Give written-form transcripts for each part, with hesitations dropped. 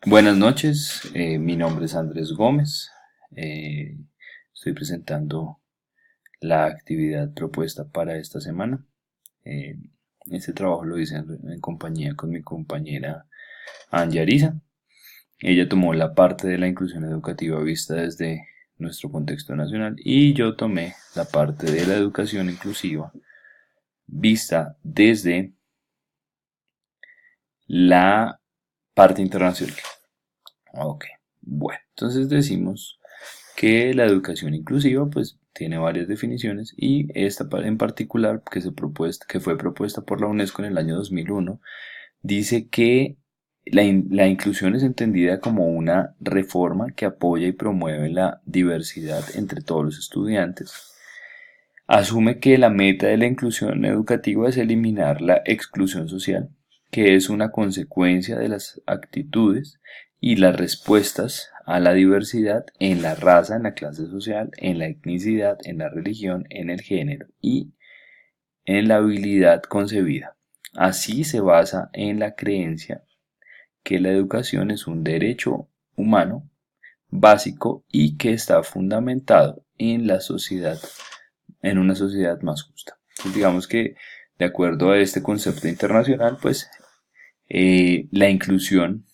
Buenas noches, mi nombre es Andrés Gómez. eh, Estoy presentando la actividad propuesta para esta semana. Eh, este trabajo lo hice en compañía con mi compañera Anyarisa. Ella tomó la parte de la inclusión educativa vista desde nuestro contexto nacional y yo tomé la parte de la educación inclusiva vista desde la parte internacional. Ok, bueno, entonces decimos que la educación inclusiva pues tiene varias definiciones y esta en particular que fue propuesta por la UNESCO en el año 2001 dice que la inclusión es entendida como una reforma que apoya y promueve la diversidad entre todos los estudiantes. Asume que la meta de la inclusión educativa es eliminar la exclusión social, que es una consecuencia de las actitudes y las respuestas a la diversidad en la raza, en la clase social, en la etnicidad, en la religión, en el género y en la habilidad concebida. Así se basa en la creencia que la educación es un derecho humano básico y que está fundamentado en la sociedad, en una sociedad más justa. Entonces, digamos que de acuerdo a este concepto internacional, pues la inclusión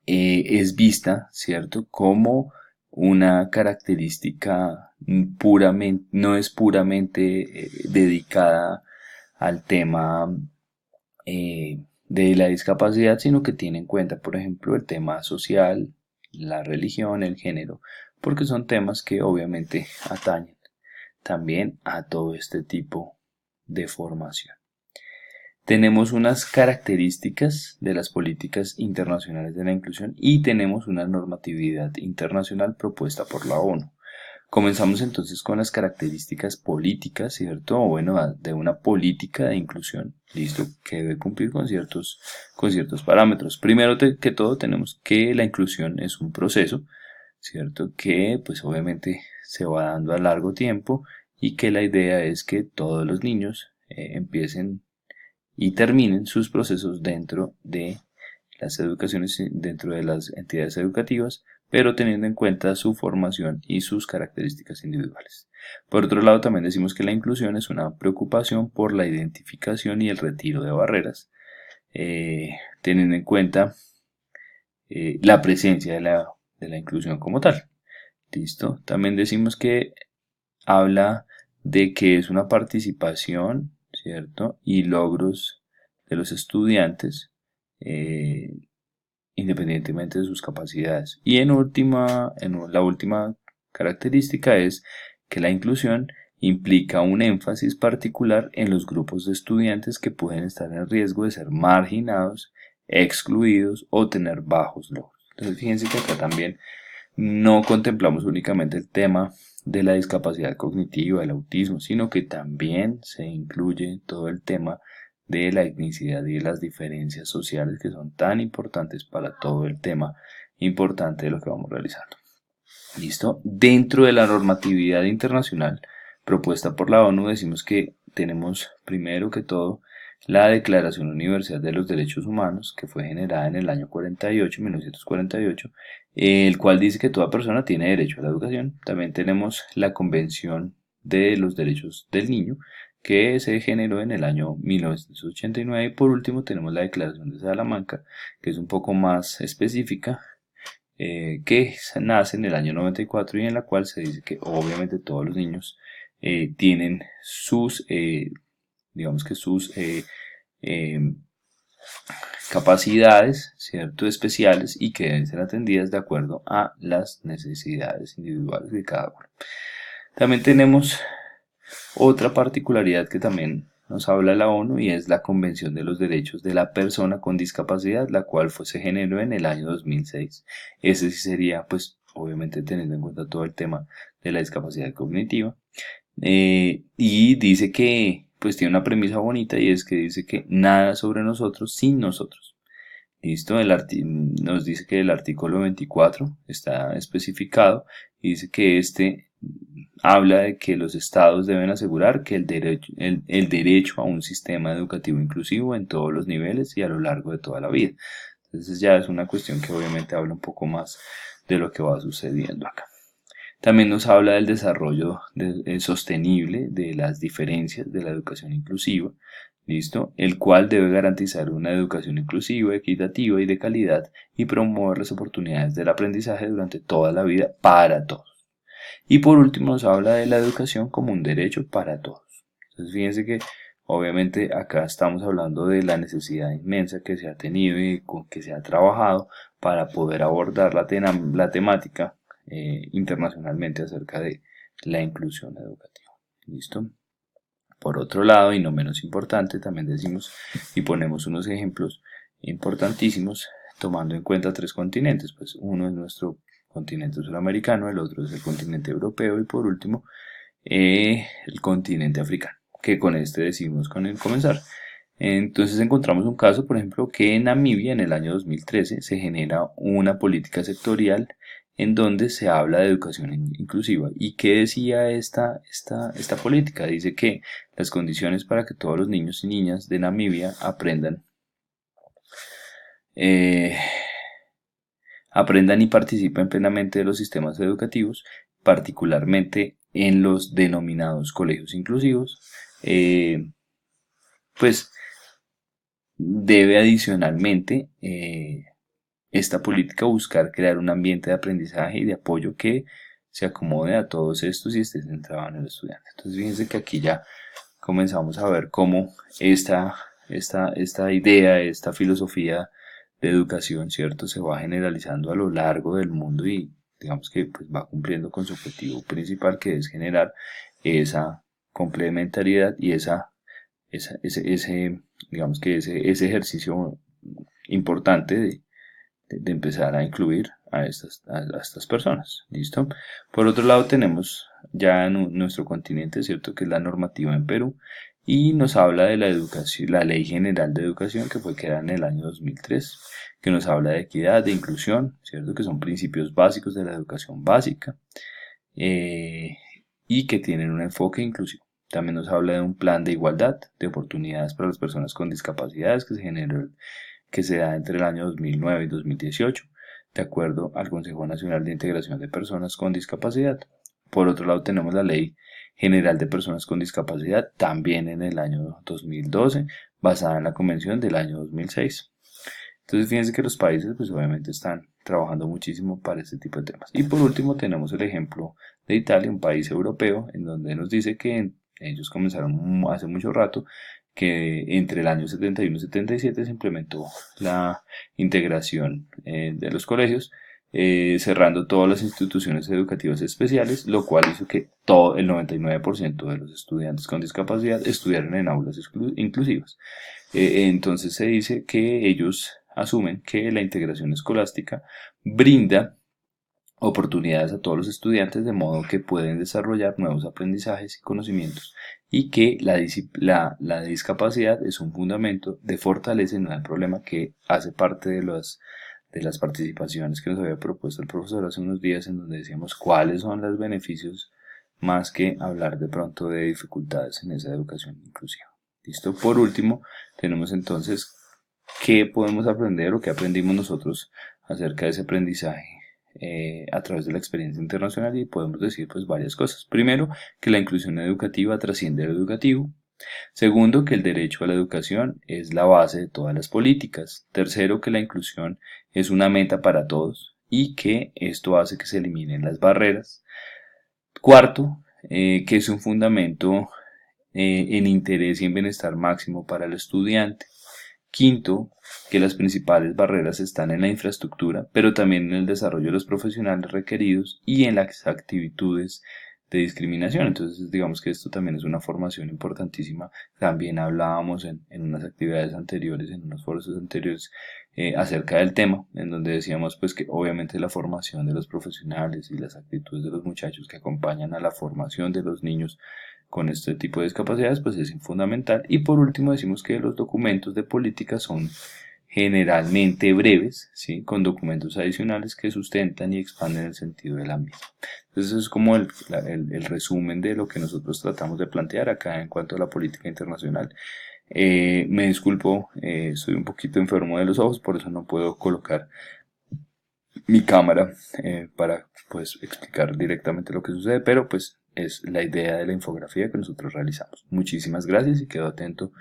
es vista, ¿cierto?, como una característica puramente, no es puramente dedicada al tema de la discapacidad, sino que tiene en cuenta, por ejemplo, el tema social, la religión, el género, porque son temas que obviamente atañen también a todo este tipo de formación. Tenemos unas características de las políticas internacionales de la inclusión y tenemos una normatividad internacional propuesta por la ONU. Comenzamos entonces con las características políticas, ¿cierto? O bueno, de una política de inclusión, listo, que debe cumplir con ciertos parámetros. Primero que todo tenemos que la inclusión es un proceso, ¿cierto? Que pues obviamente se va dando a largo tiempo y que la idea es que todos los niños empiecen y terminen sus procesos dentro de las educaciones, dentro de las entidades educativas, pero teniendo en cuenta su formación y sus características individuales. Por otro lado, también decimos que la inclusión es una preocupación por la identificación y el retiro de barreras, teniendo en cuenta la presencia de la inclusión como tal. ¿Listo? También decimos que habla de que es una participación, ¿cierto? Y logros de los estudiantes, eh, independientemente de sus capacidades. Y la última característica es que la inclusión implica un énfasis particular en los grupos de estudiantes que pueden estar en riesgo de ser marginados, excluidos o tener bajos logros. Entonces fíjense que acá también no contemplamos únicamente el tema de la discapacidad cognitiva, el autismo, sino que también se incluye todo el tema de la etnicidad y de las diferencias sociales que son tan importantes para todo el tema importante de lo que vamos realizando. ¿Listo? Dentro de la normatividad internacional propuesta por la ONU decimos que tenemos primero que todo la Declaración Universal de los Derechos Humanos, que fue generada en el año 1948, el cual dice que toda persona tiene derecho a la educación. También tenemos la Convención de los Derechos del Niño, que se generó en el año 1989. Y por último tenemos la Declaración de Salamanca, que es un poco más específica, que nace en el año 94 y en la cual se dice que obviamente todos los niños tienen sus, digamos que sus eh, capacidades, ¿cierto?, especiales y que deben ser atendidas de acuerdo a las necesidades individuales de cada uno. También tenemos otra particularidad que también nos habla la ONU y es la Convención de los Derechos de la Persona con Discapacidad, la cual se generó en el año 2006. Ese sí sería, pues, obviamente teniendo en cuenta todo el tema de la discapacidad cognitiva. Y dice que, pues, tiene una premisa bonita y es que dice que nada sobre nosotros sin nosotros. ¿Listo? Nos dice que el artículo 24 está especificado y dice que este habla de que los estados deben asegurar que el derecho a un sistema educativo inclusivo en todos los niveles y a lo largo de toda la vida. Entonces ya es una cuestión que obviamente habla un poco más de lo que va sucediendo acá. También nos habla del desarrollo sostenible de las diferencias de la educación inclusiva, ¿listo? El cual debe garantizar una educación inclusiva, equitativa y de calidad y promover las oportunidades del aprendizaje durante toda la vida para todos. Y por último nos habla de la educación como un derecho para todos. Entonces fíjense que obviamente acá estamos hablando de la necesidad inmensa que se ha tenido y con que se ha trabajado para poder abordar la temática internacionalmente acerca de la inclusión educativa. ¿Listo? Por otro lado, y no menos importante, también decimos y ponemos unos ejemplos importantísimos tomando en cuenta tres continentes. Pues uno es nuestro continente sudamericano, el otro es el continente europeo y por último el continente africano, que con este decimos con el comenzar. Entonces encontramos un caso, por ejemplo, que en Namibia en el año 2013 se genera una política sectorial en donde se habla de educación inclusiva. ¿Y qué decía esta política? Dice que las condiciones para que todos los niños y niñas de Namibia eh, aprendan y participen plenamente de los sistemas educativos, particularmente en los denominados colegios inclusivos, pues debe adicionalmente esta política buscar crear un ambiente de aprendizaje y de apoyo que se acomode a todos estos y esté centrado en el estudiante. Entonces fíjense que aquí ya comenzamos a ver cómo esta idea, esta filosofía de educación, ¿cierto?, se va generalizando a lo largo del mundo y digamos que pues, va cumpliendo con su objetivo principal, que es generar esa complementariedad y digamos que ese ejercicio importante de empezar a incluir a estas personas. ¿Listo? Por otro lado tenemos ya en nuestro continente, ¿cierto?, que es la normativa en Perú y nos habla de la educación, la Ley General de Educación que fue creada en el año 2003, que nos habla de equidad, de inclusión, ¿cierto?, que son principios básicos de la educación básica y que tienen un enfoque inclusivo. También nos habla de un plan de igualdad de oportunidades para las personas con discapacidades que se da entre el año 2009 y 2018, de acuerdo al Consejo Nacional de Integración de Personas con Discapacidad. Por otro lado tenemos la Ley General de Personas con Discapacidad, también en el año 2012, basada en la Convención del año 2006. Entonces fíjense que los países pues obviamente están trabajando muchísimo para este tipo de temas. Y por último tenemos el ejemplo de Italia, un país europeo, en donde nos dice que ellos comenzaron hace mucho rato, que entre el año 71 y 77 se implementó la integración de los colegios, cerrando todas las instituciones educativas especiales, lo cual hizo que todo el 99% de los estudiantes con discapacidad estudiaran en aulas inclusivas. Entonces se dice que ellos asumen que la integración escolástica brinda oportunidades a todos los estudiantes de modo que pueden desarrollar nuevos aprendizajes y conocimientos y que la discapacidad es un fundamento de fortaleza y no de problema, que hace parte de las participaciones que nos había propuesto el profesor hace unos días, en donde decíamos cuáles son los beneficios más que hablar de pronto de dificultades en esa educación inclusiva. ¿Listo? Por último, tenemos entonces qué podemos aprender o qué aprendimos nosotros acerca de ese aprendizaje a través de la experiencia internacional, y podemos decir pues varias cosas. Primero, que la inclusión educativa trasciende lo educativo. Segundo, que el derecho a la educación es la base de todas las políticas. Tercero, que la inclusión es una meta para todos y que esto hace que se eliminen las barreras. Cuarto, que es un fundamento en interés y en bienestar máximo para el estudiante. Quinto, que las principales barreras están en la infraestructura, pero también en el desarrollo de los profesionales requeridos y en las actitudes de discriminación. Entonces, digamos que esto también es una formación importantísima. También hablábamos en unas actividades anteriores, en unos foros anteriores, acerca del tema, en donde decíamos pues que obviamente la formación de los profesionales y las actitudes de los muchachos que acompañan a la formación de los niños con este tipo de discapacidades pues es fundamental. Y por último decimos que los documentos de política son generalmente breves, ¿sí?, con documentos adicionales que sustentan y expanden el sentido de la misma. Entonces eso es como el resumen de lo que nosotros tratamos de plantear acá en cuanto a la política internacional. Me disculpo, estoy un poquito enfermo de los ojos, por eso no puedo colocar mi cámara para pues explicar directamente lo que sucede, pero pues es la idea de la infografía que nosotros realizamos. Muchísimas gracias y quedo atento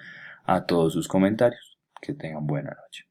a todos sus comentarios. Que tengan buena noche.